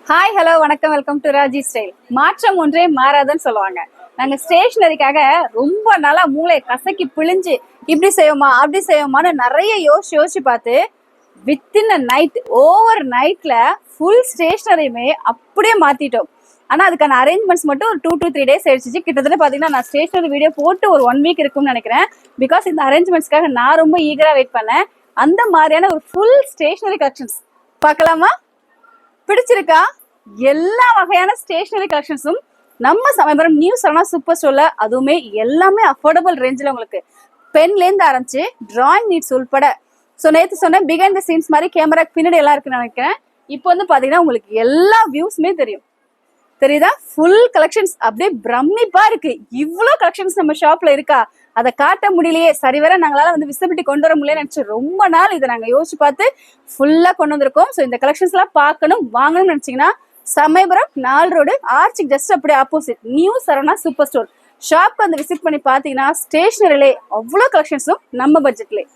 Hi hello வணக்கம், welcome to Raji style. மாற்றம் ஒன்றே மாறாதுன்னு சொல்லுவாங்க. நாங்கள் ஸ்டேஷனரிக்காக ரொம்ப நாளா மூளை கசக்கி பிழிஞ்சு இப்படி செய்வோமா அப்படி செய்வோமான்னு நிறைய யோசிச்சு பார்த்து வித்தின் அ நைட், ஓவர் நைட்ல ஃபுல் ஸ்டேஷனரியுமே அப்படியே மாத்திட்டோம். ஆனால் அதுக்கான அரேஞ்ச்மெண்ட்ஸ் மட்டும் ஒரு 2 to 3 days ஆயிடுச்சு. கிட்டத்தட்ட பார்த்தீங்கன்னா நான் ஸ்டேஷனரி வீடியோ போட்டு ஒரு 1 week இருக்கும்னு நினைக்கிறேன். பிகாஸ் இந்த அரேஞ்ச்மெண்ட்ஸ்க்காக நான் ரொம்ப ஈகராக வெயிட் பண்ணேன். அந்த மாதிரியான ஒரு ஃபுல் ஸ்டேஷனரி கலெக்ஷன்ஸ் பார்க்கலாமா? பிடிச்சிருக்கா? எல்லா வகையான ஸ்டேஷனரி கலெக்ஷன்ஸும் நம்ம சமயபுரம் நியூ சரவணா சூப்பர் ஸ்டோர்ல, அதுவுமே எல்லாமே அஃபோர்டபுள் ரேஞ்சில் உங்களுக்கு பென்லேருந்து ஆரம்பிச்சு டிராயிங் நீட்ஸ் உள்பட. ஸோ நேற்று சொன்னேன் பிஹைண்ட் த சீன்ஸ் மாதிரி கேமராக்கு பின்னாடி எல்லாம் இருக்குன்னு நினைக்கிறேன். இப்போ வந்து பார்த்தீங்கன்னா உங்களுக்கு எல்லா வியூஸுமே தெரியுதா? ஃபுல் கலெக்ஷன்ஸ் அப்படியே பிரமிப்பா இருக்கு. இவ்வளோ கலெக்ஷன்ஸ் நம்ம ஷாப்ல இருக்கா, அதை காட்ட முடியலையே, சரிவர நாங்களால வந்து விசிபிலிட்டி கொண்டு வர முடியலன்னு நினைச்சு ரொம்ப நாள் இதை நாங்கள் யோசிச்சு பார்த்து ஃபுல்லா கொண்டு வந்திருக்கோம். ஸோ இந்த கலெக்ஷன்ஸ் எல்லாம் பார்க்கணும், வாங்கணும்னு நினைச்சீங்கன்னா சமயபுரம் 4 ரோடு ஆர்ச்சிக்கு ஜஸ்ட் அப்படியே opposite new Saravana super store ஷாப்க்கு வந்து விசிட் பண்ணி பார்த்தீங்கன்னா ஸ்டேஷனரிலே அவ்வளோ கலெக்ஷன்ஸும் நம்ம பட்ஜெட்லேயே.